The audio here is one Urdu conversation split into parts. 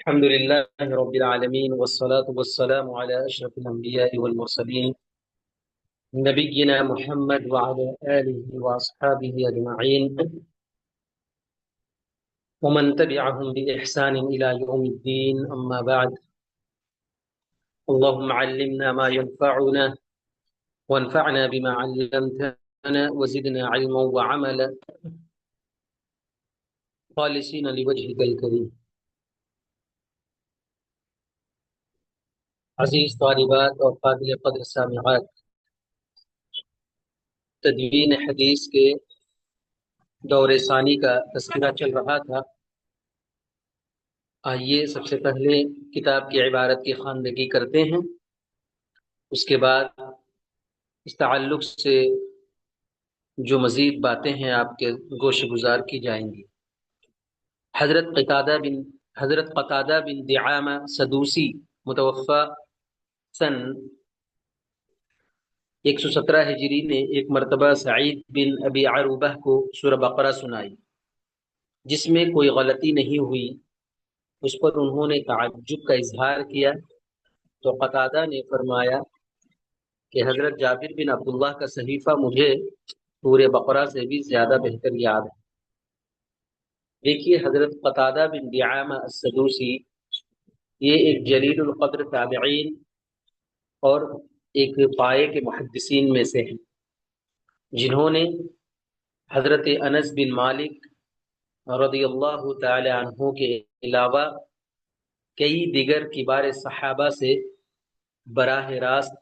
الحمد لله رب العالمين والصلاة والسلام على أشرف الأنبياء والمرسلين نبينا محمد وعلى آله وأصحابه أجمعين ومن تبعهم بإحسان إلى يوم الدين. أما بعد، اللهم علمنا ما ينفعنا وانفعنا بما علمتنا وزدنا علما وعملا خالصين لوجهك الكريم. عزیز طالبات اور قابل قدر سامعات، تدوین حدیث کے دور ثانی کا تذکرہ چل رہا تھا۔ آئیے سب سے پہلے کتاب کی عبارت کی خواندگی کرتے ہیں، اس کے بعد اس تعلق سے جو مزید باتیں ہیں آپ کے گوش گزار کی جائیں گی۔ حضرت قتادہ بن دعامہ سدوسی متوفہ سن 117 ہجری نے ایک مرتبہ سعید بن ابی عروبہ کو سورہ بقرہ سنائی جس میں کوئی غلطی نہیں ہوئی۔ اس پر انہوں نے تعجب کا اظہار کیا تو قتادہ نے فرمایا کہ حضرت جابر بن عبداللہ کا صحیفہ مجھے سورہ بقرہ سے بھی زیادہ بہتر یاد ہے۔ دیکھیے، حضرت قتادہ بن دعامہ السدوسی یہ ایک جلیل القدر تابعین اور ایک پائے کے محدثین میں سے ہیں، جنہوں نے حضرت انس بن مالک رضی اللہ تعالی عنہ کے علاوہ کئی دیگر کبار صحابہ سے براہ راست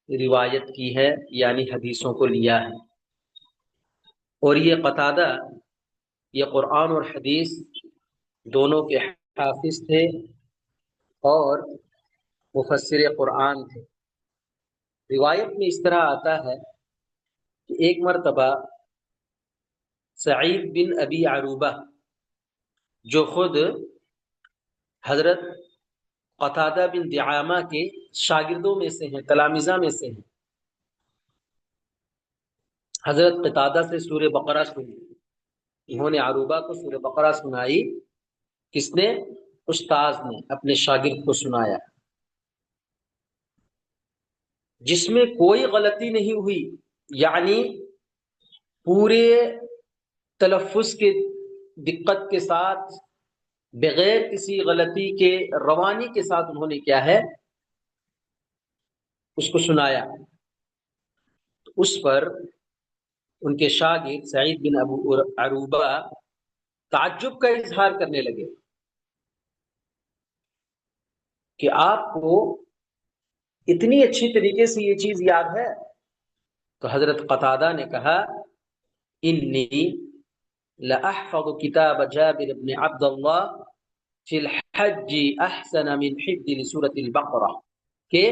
روایت کی ہے، یعنی حدیثوں کو لیا ہے۔ اور یہ قتادہ یہ قرآن اور حدیث دونوں کے حافظ تھے اور مفسر قرآن تھے۔ روایت میں اس طرح آتا ہے کہ ایک مرتبہ سعید بن ابی عروبہ جو خود حضرت قتادہ بن دعامہ کے شاگردوں میں سے ہیں، تلامذہ میں سے ہیں، حضرت قتادہ سے سورہ بقرہ سنی۔ انہوں نے عروبہ کو سورہ بقرہ سنائی۔ کس نے؟ استاذ نے اپنے شاگرد کو سنایا، جس میں کوئی غلطی نہیں ہوئی، یعنی پورے تلفظ کے دقت کے ساتھ، بغیر کسی غلطی کے روانی کے ساتھ انہوں نے کیا ہے اس کو سنایا۔ اس پر ان کے شاگرد سعید بن ابو عروبہ تعجب کا اظہار کرنے لگے کہ آپ کو اتنی اچھی طریقے سے یہ چیز یاد ہے؟ تو حضرت قتادہ نے کہا، انی لأحفظ کتاب جابر بن عبد اللہ فی الحج احسن من حفظ لسورۃ البقرہ، کہ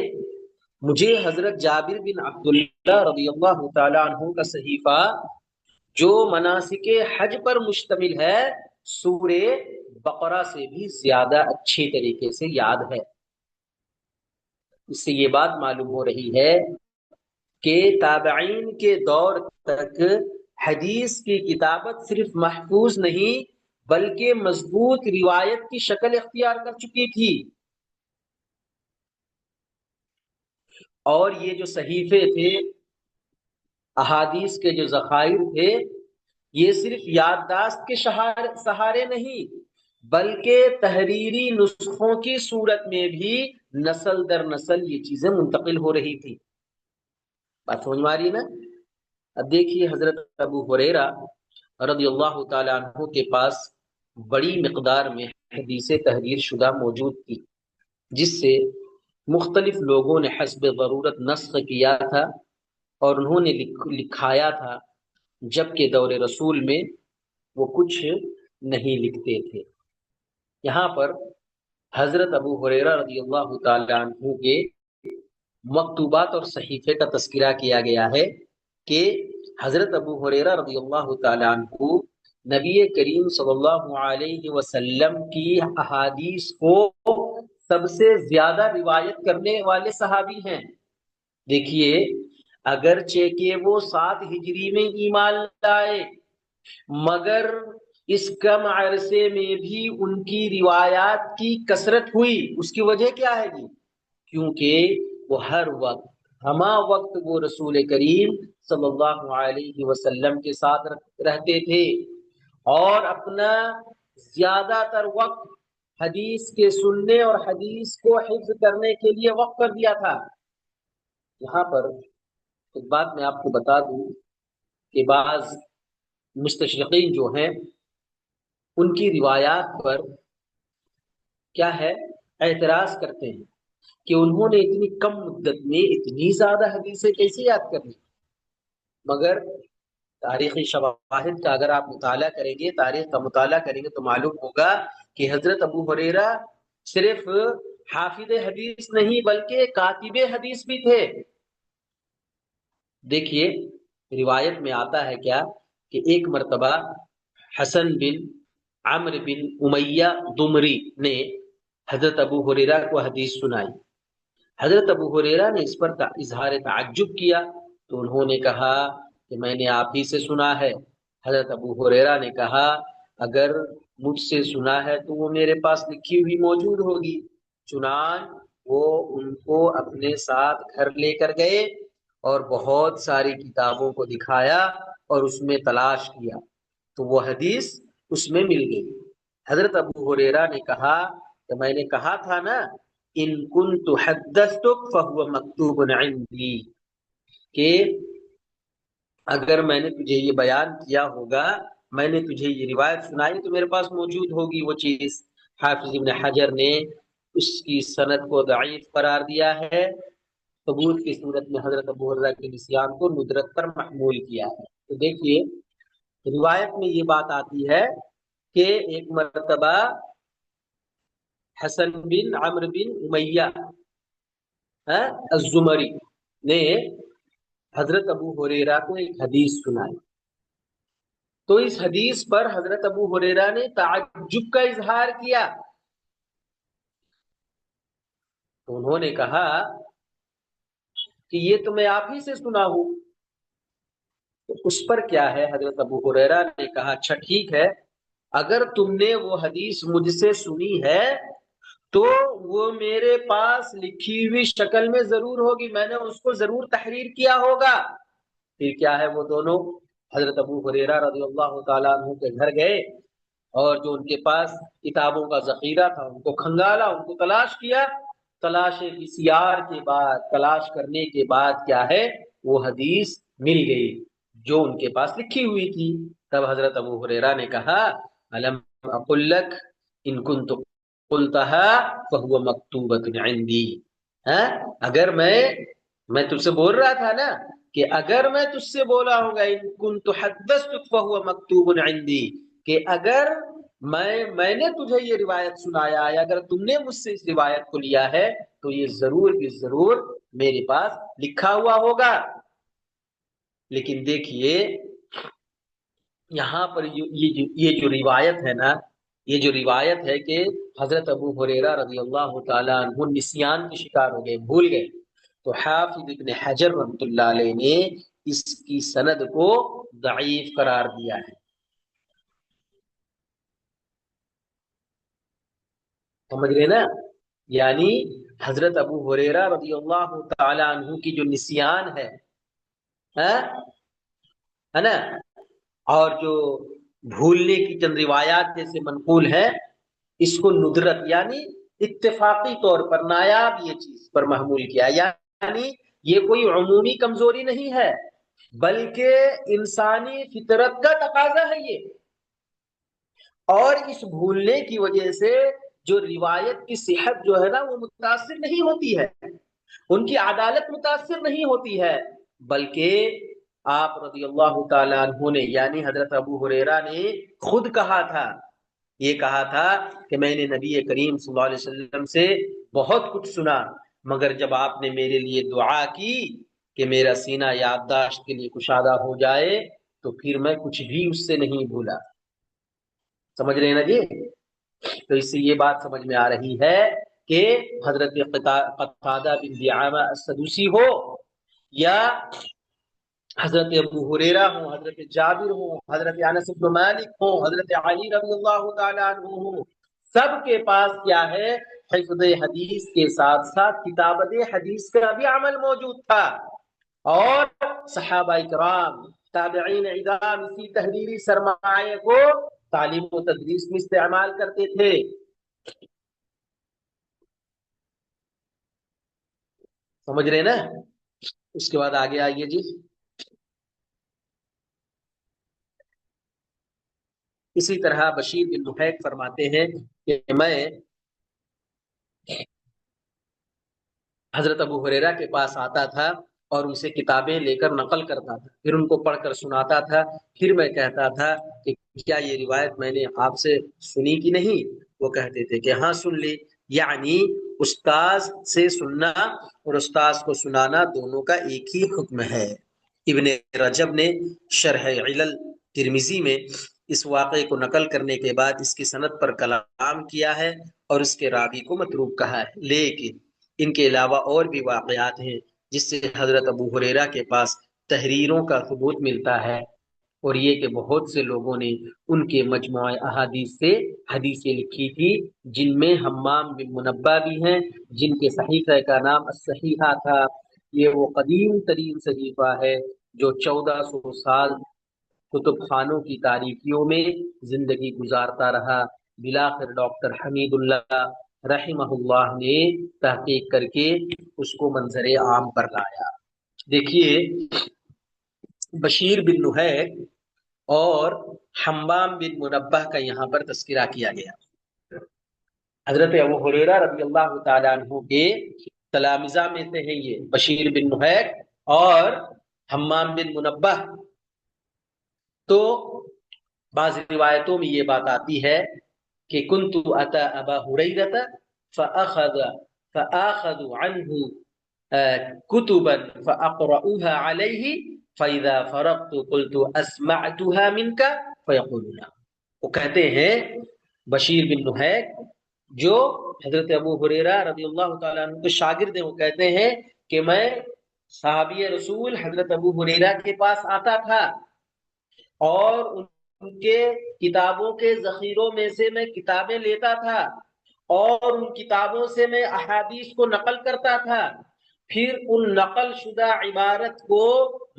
مجھے حضرت جابر بن عبداللہ رضی اللہ تعالی عنہ کا صحیفہ جو مناسک حج پر مشتمل ہے، سورہ بقرہ سے بھی زیادہ اچھی طریقے سے یاد ہے۔ اس سے یہ بات معلوم ہو رہی ہے کہ تابعین کے دور تک حدیث کی کتابت صرف محفوظ نہیں بلکہ مضبوط روایت کی شکل اختیار کر چکی تھی، اور یہ جو صحیفے تھے، احادیث کے جو ذخائر تھے، یہ صرف یادداشت کے سہارے نہیں بلکہ تحریری نسخوں کی صورت میں بھی نسل در نسل یہ چیزیں منتقل ہو رہی تھی۔ بات سمجھ میں آ رہی ہے نا؟ اب دیکھیے، حضرت ابو ہریرہ رضی اللہ تعالی عنہ کے پاس بڑی مقدار میں حدیث تحریر شدہ موجود تھی، جس سے مختلف لوگوں نے حسب ضرورت نسخ کیا تھا اور انہوں نے لکھایا تھا، جبکہ دور رسول میں وہ کچھ نہیں لکھتے تھے۔ یہاں پر حضرت ابو ہریرہ رضی اللہ تعالی عنہ کے مکتوبات اور صحیفے کا تذکرہ کیا گیا ہے کہ حضرت ابو ہریرہ رضی اللہ تعالی عنہ نبی کریم صلی اللہ علیہ وسلم کی احادیث کو سب سے زیادہ روایت کرنے والے صحابی ہیں۔ دیکھیے، اگرچہ کہ وہ 7 ہجری میں ایمان لائے، مگر اس کم عرصے میں بھی ان کی روایات کی کثرت ہوئی، اس کی وجہ کیا ہے جی؟ کیونکہ وہ ہر وقت ہما وقت وہ رسول کریم صلی اللہ علیہ وسلم کے ساتھ رہتے تھے اور اپنا زیادہ تر وقت حدیث کے سننے اور حدیث کو حفظ کرنے کے لیے وقف کر دیا تھا۔ یہاں پر ایک بات میں آپ کو بتا دوں کہ بعض مستشرقین جو ہیں ان کی روایات پر کیا ہے اعتراض کرتے ہیں کہ انہوں نے اتنی کم مدت میں اتنی زیادہ حدیثیں کیسے یاد کر لی، مگر تاریخی شواہد کا اگر آپ مطالعہ کریں گے، تاریخ کا مطالعہ کریں گے تو معلوم ہوگا کہ حضرت ابو ہریرہ صرف حافظ حدیث نہیں بلکہ کاتب حدیث بھی تھے۔ دیکھیے روایت میں آتا ہے کیا کہ ایک مرتبہ حسن بن عمرو بن امیہ دمری نے حضرت ابو ہریرہ کو حدیث سنائی۔ حضرت ابو ہریرہ نے اس پر اظہار تعجب کیا تو انہوں نے کہا کہ میں نے آپ ہی سے سنا ہے۔ حضرت ابو ہریرہ نے کہا اگر مجھ سے سنا ہے تو وہ میرے پاس لکھی ہوئی موجود ہوگی۔ چنان وہ ان کو اپنے ساتھ گھر لے کر گئے اور بہت ساری کتابوں کو دکھایا اور اس میں تلاش کیا تو وہ حدیث اس میں مل گئی۔ حضرت ابو ہریرہ نے کہا کہ میں نے کہا تھا نا ان کنت حدثتک فہو مکتوب عندی، کہ اگر میں نے تجھے یہ بیان کیا ہوگا، میں نے تجھے یہ روایت سنائی تو میرے پاس موجود ہوگی وہ چیز۔ حافظ ابن حجر نے اس کی سند کو ضعیف قرار دیا ہے، ثبوت کی صورت میں حضرت ابو ہریرہ کے نسیان کو ندرت پر محمول کیا ہے۔ تو دیکھیے روایت میں یہ بات آتی ہے کہ ایک مرتبہ حسن بن عمرو بن امیہ الزمری نے حضرت ابو ہریرہ کو ایک حدیث سنائی تو اس حدیث پر حضرت ابو ہریرہ نے تعجب کا اظہار کیا تو انہوں نے کہا کہ یہ تو میں آپ ہی سے سنا ہوں۔ تو اس پر کیا ہے حضرت ابو ہریرہ نے کہا اچھا ٹھیک ہے، اگر تم نے وہ حدیث مجھ سے سنی ہے تو وہ میرے پاس لکھی ہوئی شکل میں ضرور ہوگی، میں نے اس کو ضرور تحریر کیا ہوگا۔ پھر کیا ہے وہ دونوں حضرت ابو ہریرہ رضی اللہ تعالیٰ عنہ کے گھر گئے اور جو ان کے پاس کتابوں کا ذخیرہ تھا ان کو کھنگالا، ان کو تلاش کیا۔ تلاش بسیار کے بعد، تلاش کرنے کے بعد کیا ہے وہ حدیث مل گئی جو ان کے پاس لکھی ہوئی تھی۔ تب حضرت ابو ہریرہ نے کہا الم اقل لک ان کنت قلتها فهو مکتوبۃ عندی، اگر میں تجھ سے بول رہا تھا نا کہ اگر میں تجھ سے بولا ہوں گا ان کنت حدثتک فهو مکتوب عندی، کہ اگر میں نے تجھے یہ روایت سنایا ہے، اگر تم نے مجھ سے اس روایت کو لیا ہے تو یہ ضرور بھی ضرور میرے پاس لکھا ہوا ہوگا۔ لیکن دیکھیے یہاں پر یہ جو روایت ہے نا، یہ جو روایت ہے کہ حضرت ابو ہریرہ رضی اللہ تعالیٰ عنہ نسیان کے شکار ہو گئے، بھول گئے، تو حافظ ابن حجر رحمۃ اللہ علیہ نے اس کی سند کو ضعیف قرار دیا ہے۔ سمجھ گئے نا؟ یعنی حضرت ابو ہریرہ رضی اللہ تعالیٰ عنہ کی جو نسیان ہے نا، اور جو بھولنے کی چند روایات جیسے منقول ہے، اس کو ندرت یعنی اتفاقی طور پر نایاب یہ چیز پر محمول کیا، یعنی یہ کوئی عمومی کمزوری نہیں ہے بلکہ انسانی فطرت کا تقاضا ہے یہ، اور اس بھولنے کی وجہ سے جو روایت کی صحت جو ہے نا وہ متاثر نہیں ہوتی ہے، ان کی عدالت متاثر نہیں ہوتی ہے، بلکہ آپ رضی اللہ تعالیٰ عنہ نے یعنی حضرت ابو ہریرہ نے خود کہا تھا، یہ کہا تھا کہ میں نے نبی کریم صلی اللہ علیہ وسلم سے بہت کچھ سنا، مگر جب آپ نے میرے لیے دعا کی کہ میرا سینہ یادداشت کے لیے کشادہ ہو جائے تو پھر میں کچھ بھی اس سے نہیں بھولا۔ سمجھ رہے ہیں نا جی؟ تو اس سے یہ بات سمجھ میں آ رہی ہے کہ حضرت قتادہ بن دعامہ السدوسی ہو یا حضرت ابو ہریرہ ہوں، حضرت جابر ہوں، حضرت انس بن مالک ہوں، حضرت علی رضی اللہ تعالیٰ عنہ ہوں، سب کے پاس کیا ہے؟ حفظ حدیث کے ساتھ ساتھ کتابت حدیث کا بھی عمل موجود تھا۔ اور صحابہ کرام، تابعین اعظام اسی تحریری سرمایہ کو تعلیم و تدریس میں استعمال کرتے تھے۔ سمجھ رہے نا؟ اس کے بعد آگے آئیے جی۔ اسی طرح بشیر بن محیق فرماتے ہیں کہ میں حضرت ابو ہریرہ کے پاس آتا تھا اور ان سے کتابیں لے کر نقل کرتا تھا، پھر ان کو پڑھ کر سناتا تھا، پھر میں کہتا تھا کہ کیا یہ روایت میں نے آپ سے سنی کہ نہیں؟ وہ کہتے تھے کہ ہاں سن لی، یعنی استاذ سے سننا اور استاذ کو سنانا دونوں کا ایک ہی حکم ہے۔ ابن رجب نے شرح علل ترمذی میں اس واقعے کو نقل کرنے کے بعد اس کی سند پر کلام کیا ہے اور اس کے راوی کو متروک کہا ہے، لیکن ان کے علاوہ اور بھی واقعات ہیں جس سے حضرت ابو ہریرہ کے پاس تحریروں کا ثبوت ملتا ہے، اور یہ کہ بہت سے لوگوں نے ان کے مجموعہ احادیث سے حدیثیں لکھی تھی، جن میں حمام بن منبہ بھی ہیں، جن کے صحیفہ کا نام الصحیحہ تھا۔ یہ وہ قدیم ترین صحیفہ ہے جو 1400 سال کتب خانوں کی تاریکیوں میں زندگی گزارتا رہا۔ بلاخر ڈاکٹر حمید اللہ رحمہ اللہ نے تحقیق کر کے اس کو منظر عام پر لایا۔ دیکھیے، بشیر بن نحیق اور حمام بن منبہ کا یہاں پر تذکرہ کیا گیا۔ حضرت ابو ہریرہ رضی اللہ تعالیٰ عنہ کے تلامذہ میں سے ہیں یہ بشیر بن نحیق اور حمام بن منبہ۔ تو بعض روایتوں میں یہ بات آتی ہے کہ کنت اتا ابا ہریرہ فآخذ عنہ کتبا فاقرؤها علیہ فاذا فرغت قلت اسمعتها منك فیقولون۔ وہ کہتے ہیں بشیر بن نحیق جو حضرت ابو ہریرہ رضی اللہ تعالیٰ عنہ کے شاگرد ہیں، وہ کہتے ہیں کہ میں صحابی رسول حضرت ابو ہریرہ کے پاس آتا تھا اور ان کے کتابوں کے ذخیروں میں سے میں کتابیں لیتا تھا اور ان کتابوں سے میں احادیث کو نقل کرتا تھا، پھر ان نقل شدہ عبارت کو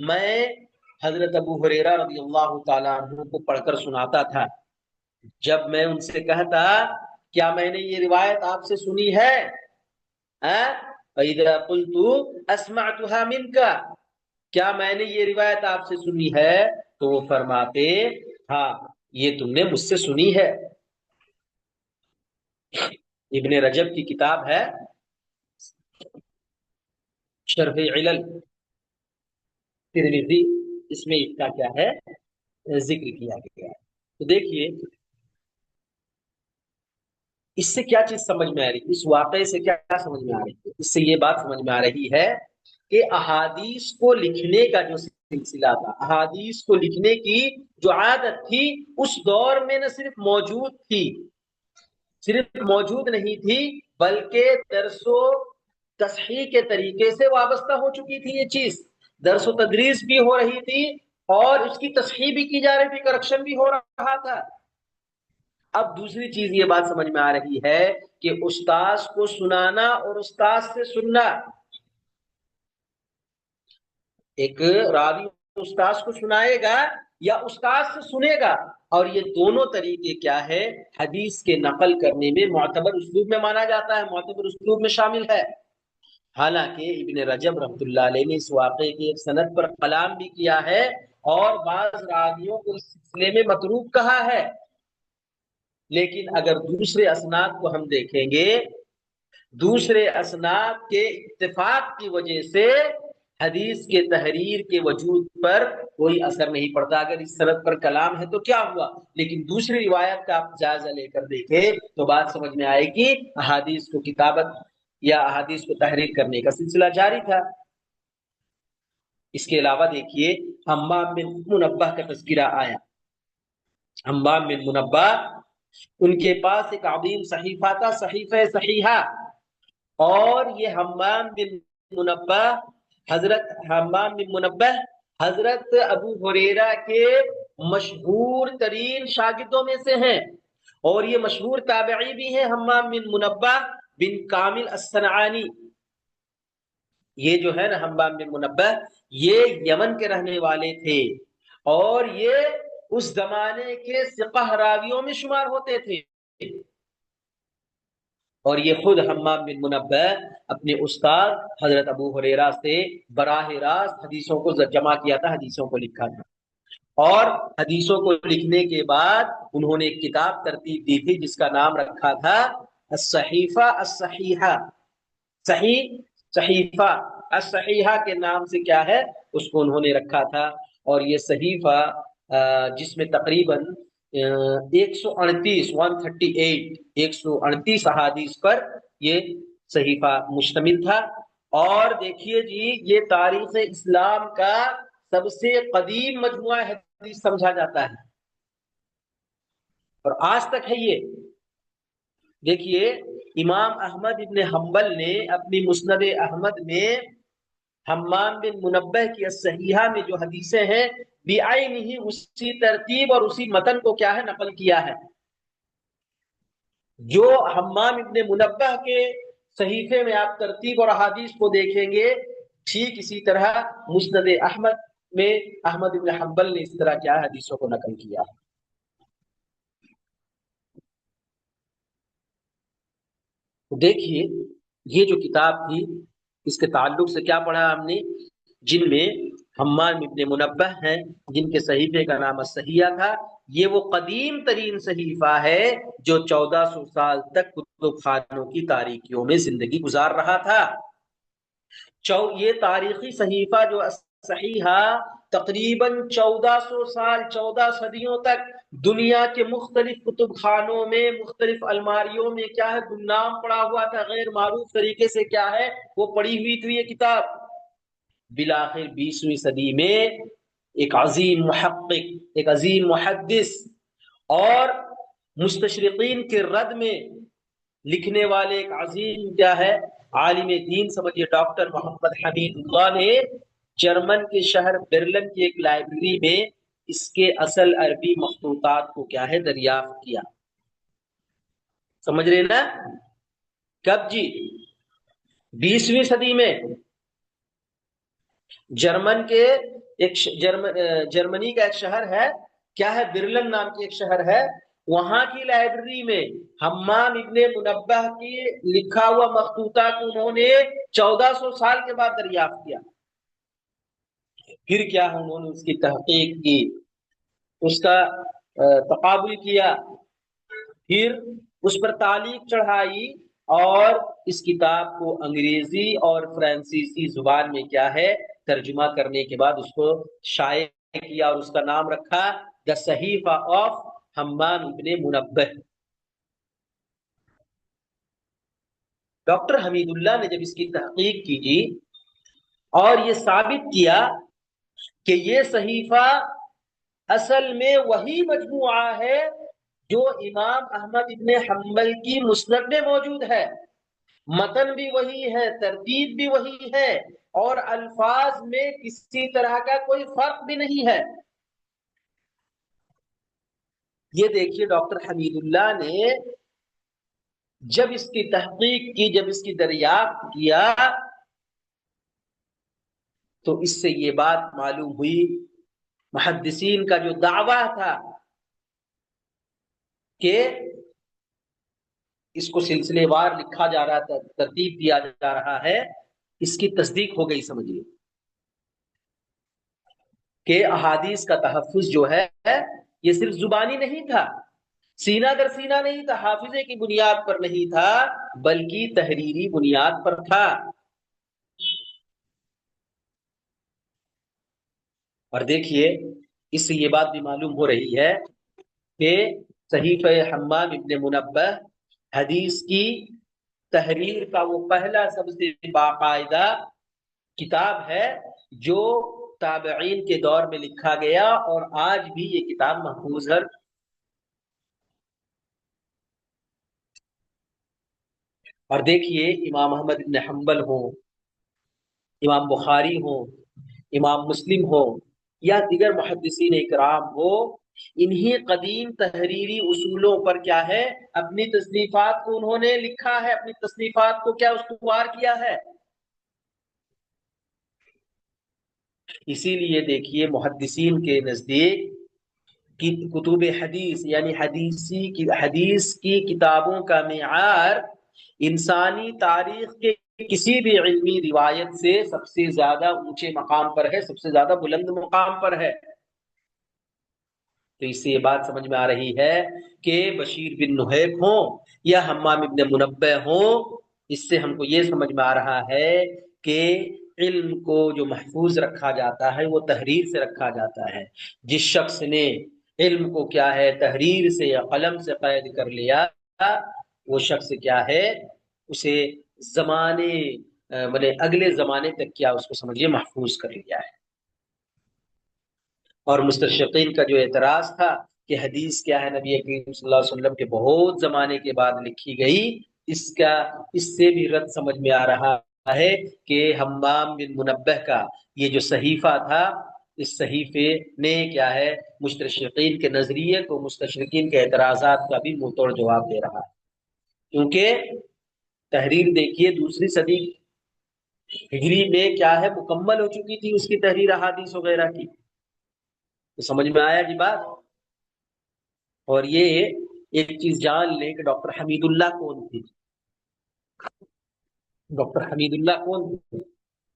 میں حضرت ابو ہریرہ رضی اللہ تعالیٰ عنہ کو پڑھ کر سناتا تھا۔ جب میں ان سے کہتا کیا میں نے یہ روایت آپ سے سنی ہے؟ فَإِذَا قُلْتُ أَسْمَعْتُهَا مِنْكَ، کیا میں نے یہ روایت آپ سے سنی ہے؟ تو وہ فرماتے ہاں یہ تم نے مجھ سے سنی ہے۔ ابن رجب کی کتاب ہے شرح علل ترمذی، اس میں اس کا کیا ہے ذکر کیا گیا ہے۔ تو دیکھیے اس سے کیا چیز سمجھ میں آ رہی ہے، اس واقعے سے کیا سمجھ میں آ رہی ہے؟ اس سے یہ بات سمجھ میں آ رہی ہے کہ احادیث کو لکھنے کا جو سلسلہ تھا، احادیث کو لکھنے کی جو عادت تھی، اس دور میں نہ صرف موجود تھی، صرف موجود نہیں تھی، بلکہ درس و تصحیح کے طریقے سے وابستہ ہو چکی تھی۔ یہ چیز درس و تدریس بھی ہو رہی تھی اور اس کی تصحیح بھی کی جا رہی تھی، کریکشن بھی ہو رہا تھا۔ اب دوسری چیز یہ بات سمجھ میں آ رہی ہے کہ استاذ کو سنانا اور استاذ سے سننا، ایک راوی استاذ کو سنائے گا یا استاذ سے سنے گا، اور یہ دونوں طریقے کیا ہے حدیث کے نقل کرنے میں معتبر اسلوب میں مانا جاتا ہے، معتبر اسلوب میں شامل ہے۔ حالانکہ ابن رجب رحمۃ اللہ علیہ نے اس واقعے کی ایک سند پر کلام بھی کیا ہے اور بعض راویوں کو اس سلسلے میں متروک کہا ہے، لیکن اگر دوسرے اسناد کو ہم دیکھیں گے، دوسرے اسناد کے اتفاق کی وجہ سے حدیث کے تحریر کے وجود پر کوئی اثر نہیں پڑتا۔ اگر اس سند پر کلام ہے تو کیا ہوا، لیکن دوسری روایت کا آپ جائزہ لے کر دیکھیں تو بات سمجھ میں آئے گی احادیث کو کتابت یا احادیث کو تحریر کرنے کا سلسلہ جاری تھا۔ اس کے علاوہ دیکھیے حمام بن منبہ کا تذکرہ آیا۔ حمام بن منبہ، ان کے پاس ایک عظیم صحیفہ تھا، صحیفہ صحیحہ، اور یہ حمام بن منبہ، حضرت حمام بن منبہ حضرت ابو ہریرہ کے مشہور ترین شاگردوں میں سے ہیں، اور یہ مشہور تابعی بھی ہیں حمام بن منبہ بن کامل الصنعانی۔ یہ جو ہے نا حمام بن منبہ، یہ یمن کے رہنے والے تھے، اور یہ اس زمانے کے ثقہ راویوں میں شمار ہوتے تھے، اور یہ خود حمام بن منبہ اپنے استاد حضرت ابو ہریرہ سے براہ راست حدیثوں کو جمع کیا تھا، حدیثوں کو لکھا تھا، اور حدیثوں کو لکھنے کے بعد انہوں نے ایک کتاب ترتیب دی تھی جس کا نام رکھا تھا الصحیفہ الصحیحہ، صحیح صحیفہ الصحیحہ کے نام سے کیا ہے اس کو انہوں نے رکھا تھا۔ اور یہ صحیفہ جس میں تقریباً 138 138 احادیث پر یہ صحیفہ مشتمل تھا۔ اور دیکھیے جی، یہ تاریخ اسلام کا سب سے قدیم مجموعہ حدیث سمجھا جاتا ہے، اور آج تک ہے یہ۔ دیکھیے، امام احمد ابن حنبل نے اپنی مسند احمد میں حمام بن منبہ کی الصحیحہ میں جو حدیثیں ہیں بعین ہی اسی ترتیب اور اسی متن کو کیا ہے نقل کیا ہے۔ جو حمام ابن منبہ کے صحیفے میں آپ ترتیب اور احادیث کو دیکھیں گے، ٹھیک اسی طرح مسند احمد میں احمد ابن حنبل نے اس طرح کیا حدیثوں کو نقل کیا ہے۔ دیکھیے، یہ جو کتاب تھی اس کے تعلق سے کیا پڑھا ہم نے، جن میں حمام ابن منبہ ہیں جن کے صحیفے کا نام الصحیحہ تھا، یہ وہ قدیم ترین صحیفہ ہے جو 1400 سال تک کتب خانوں کی تاریکیوں میں زندگی گزار رہا تھا۔ یہ تاریخی صحیفہ جو صحیحہ تقریباً 1400 سال، 14 صدیوں تک دنیا کے مختلف کتب خانوں میں، مختلف الماریوں میں کیا ہے گمنام پڑا ہوا تھا، غیر معروف طریقے سے کیا ہے وہ پڑی ہوئی تھی یہ کتاب۔ بالآخر 20ویں صدی میں ایک عظیم محقق، ایک عظیم محدث اور مستشرقین کے رد میں لکھنے والے ایک عظیم کیا ہے عالم دین سمجھے ڈاکٹر محمد حمید اللہ نے جرمن کے شہر برلن کی ایک لائبریری میں اس کے اصل عربی مخطوطات کو کیا ہے دریافت کیا۔ سمجھ رہے نا؟ کب جی؟ 20ویں صدی میں جرمن کے جرمنی کا ایک شہر ہے، کیا ہے برلن نام کی ایک شہر ہے، وہاں کی لائبریری میں حمام ابن منبہ کی لکھا ہوا مخطوطہ کو انہوں نے 1400 سال کے بعد دریافت کیا۔ پھر کیا انہوں نے اس کی تحقیق کی، اس کا تقابل کیا، پھر اس پر تعلیق چڑھائی، اور اس کتاب کو انگریزی اور فرانسیسی زبان میں کیا ہے ترجمہ کرنے کے بعد اس کو شائع کیا، اور اس کا نام رکھا دا صحیفہ آف حمام ابن منبہ۔ ڈاکٹر حمید اللہ نے جب اس کی تحقیق کی جی اور یہ ثابت کیا کہ یہ صحیفہ اصل میں وہی مجموعہ ہے جو امام احمد ابن حنبل کی مسند میں موجود ہے، متن بھی وہی ہے، ترتیب بھی وہی ہے، اور الفاظ میں کسی طرح کا کوئی فرق بھی نہیں ہے۔ یہ دیکھیے ڈاکٹر حمید اللہ نے جب اس کی تحقیق کی، جب اس کی دریافت کیا، تو اس سے یہ بات معلوم ہوئی محدثین کا جو دعویٰ تھا کہ اس کو سلسلے وار لکھا جا رہا تھا، ترتیب دیا جا رہا ہے، اس کی تصدیق ہو گئی۔ سمجھیے کہ احادیث کا تحفظ جو ہے یہ صرف زبانی نہیں تھا، سینہ در سینہ نہیں تھا، حافظے کی بنیاد پر نہیں تھا، بلکہ تحریری بنیاد پر تھا۔ اور دیکھیے، اس سے یہ بات بھی معلوم ہو رہی ہے کہ صحیفہ حمام ابن منبہ حدیث کی تحریر کا وہ پہلا سب سے باقاعدہ کتاب ہے جو تابعین کے دور میں لکھا گیا، اور آج بھی یہ کتاب محفوظ ہے۔ اور دیکھیے، امام احمد بن حنبل ہوں، امام بخاری ہوں، امام مسلم ہوں، یا دیگر محدثین اکرام ہو، انہی قدیم تحریری اصولوں پر کیا ہے اپنی تصنیفات کو انہوں نے لکھا ہے، اپنی تصنیفات کو کیا استوار کیا ہے۔ اسی لیے دیکھیے محدثین کے نزدیک کی کتب حدیث یعنی حدیث کی کتابوں کا معیار انسانی تاریخ کے کسی بھی علمی روایت سے سب سے زیادہ اونچے مقام پر ہے، سب سے زیادہ بلند مقام پر ہے۔ تو اس سے یہ بات سمجھ میں آ رہی ہے کہ بشیر بن نحیف ہوں یا حمام ابن منبہ ہوں، اس سے ہم کو یہ سمجھ میں آ رہا ہے کہ علم کو جو محفوظ رکھا جاتا ہے وہ تحریر سے رکھا جاتا ہے۔ جس شخص نے علم کو کیا ہے تحریر سے یا قلم سے قید کر لیا، وہ شخص کیا ہے اسے زمانے اگلے زمانے تک کیا اس کو سمجھیے محفوظ کر لیا ہے۔ اور مستشرقین کا جو اعتراض تھا کہ حدیث کیا ہے نبی کریم صلی اللہ علیہ وسلم کے بہت زمانے کے بعد لکھی گئی، اس سے بھی رد سمجھ میں آ رہا ہے کہ حمام بن منبہ کا یہ جو صحیفہ تھا، اس صحیفے نے کیا ہے مستشرقین کے نظریے کو، مستشرقین کے اعتراضات کا بھی منہ توڑ جواب دے رہا ہے، کیونکہ تحریر دیکھیے دوسری صدی ہجری میں کیا ہے مکمل ہو چکی تھی اس کی تحریر احادیث وغیرہ کی۔ تو سمجھ میں آیا جی بات۔ اور یہ ایک چیز جان لیں کہ ڈاکٹر حمید اللہ کون تھی؟ ڈاکٹر حمید اللہ کون تھی؟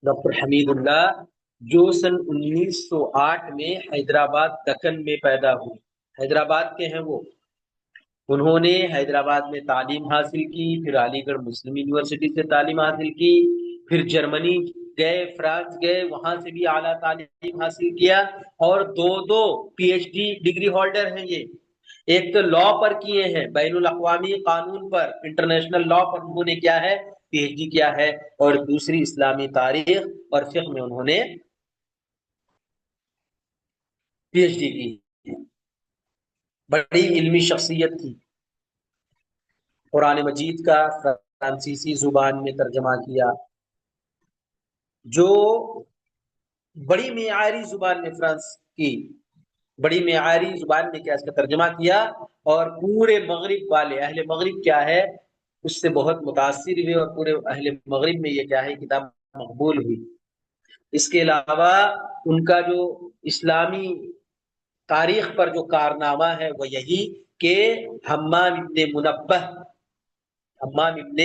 ڈاکٹر حمید اللہ جو سن 1908 میں حیدرآباد دکن میں پیدا ہوئے، حیدرآباد کے ہیں وہ۔ انہوں نے حیدرآباد میں تعلیم حاصل کی، پھر علی گڑھ مسلم یونیورسٹی سے تعلیم حاصل کی، پھر جرمنی گئے، فرانس گئے، وہاں سے بھی اعلیٰ تعلیم حاصل کیا، اور دو P H D degree holder ہیں یہ۔ ایک تو لا پر کیے ہیں، بین الاقوامی قانون پر، انٹرنیشنل لا پر انہوں نے کیا ہے پی ایچ ڈی کیا ہے، اور دوسری اسلامی تاریخ اور فقہ میں انہوں نے پی ایچ ڈی کی۔ بڑی علمی شخصیت تھی۔ قرآن مجید کا فرانسیسی زبان میں ترجمہ کیا، جو بڑی معیاری زبان میں فرانس کی بڑی معیاری زبان میں کیا اس کا ترجمہ کیا، اور پورے مغرب والے اہل مغرب کیا ہے اس سے بہت متاثر ہوئے، اور پورے اہل مغرب میں یہ کیا ہے کتاب مقبول ہوئی۔ اس کے علاوہ ان کا جو اسلامی تاریخ پر جو کارنامہ ہے وہ یہی کہ حمام ابن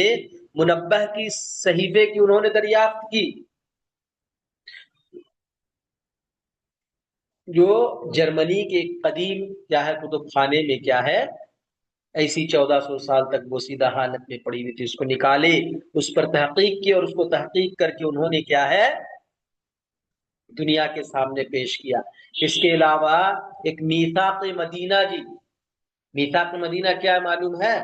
منبہ کی صحیفے کی انہوں نے دریافت کی، جو جرمنی کے قدیم کیا ہے کتب خانے میں کیا ہے ایسی 1400 سال تک بوسیدہ حالت میں پڑی ہوئی تھی، اس کو نکالے، اس پر تحقیق کی، اور اس کو تحقیق کر کے انہوں نے کیا ہے دنیا کے سامنے پیش کیا۔ اس کے علاوہ ایک میثاق مدینہ، جی میثاق مدینہ کیا معلوم ہے؟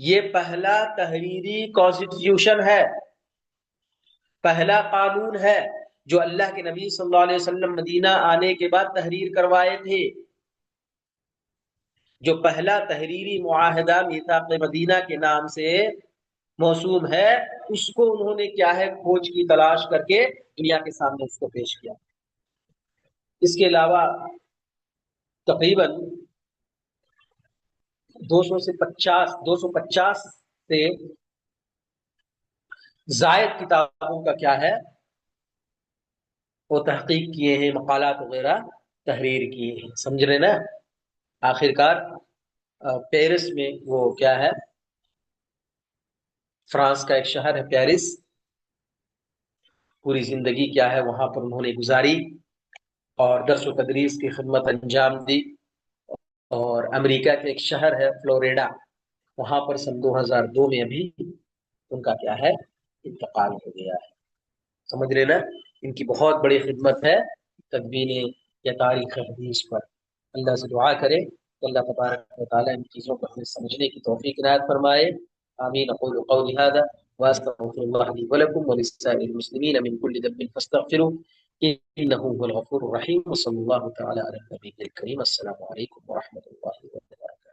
یہ پہلا تحریری کانسٹیٹیوشن ہے، پہلا قانون ہے جو اللہ کے نبی صلی اللہ علیہ وسلم مدینہ آنے کے بعد تحریر کروائے تھے۔ جو پہلا تحریری معاہدہ میثاق مدینہ کے نام سے موسوم ہے، اس کو انہوں نے کیا ہے کھوج کی تلاش کر کے دنیا کے سامنے اس کو پیش کیا۔ اس کے علاوہ تقریباً 250 سے زائد کتابوں کا کیا ہے وہ تحقیق کیے ہیں، مقالات وغیرہ تحریر کیے ہیں، سمجھ رہے نا۔ آخر کار پیرس میں وہ کیا ہے فرانس کا ایک شہر ہے پیرس، پوری زندگی کیا ہے وہاں پر انہوں نے گزاری اور درس و تدریس کی خدمت انجام دی۔ اور امریکہ کے ایک شہر ہے فلوریڈا، وہاں پر سن 2002 میں ابھی ان کا کیا ہے انتقال ہو گیا ہے، سمجھ رہے نا۔ ان کی بہت بڑی خدمت ہے تدوین یا تاریخ حدیث پر۔ اللہ سے دعا کرے کہ اللہ تبارک و تعالیٰ ان چیزوں کو ہمیں سمجھنے کی توفیق عنایت فرمائے۔ آمین۔ اقول قولی هذا واستغفر الله لي ولكم ولسائر المسلمين من كل ذنب فاستغفروه انه هو الغفور الرحيم، وصلى الله تعالى على النبي الكريم۔ السلام عليكم ورحمة الله وبركاته۔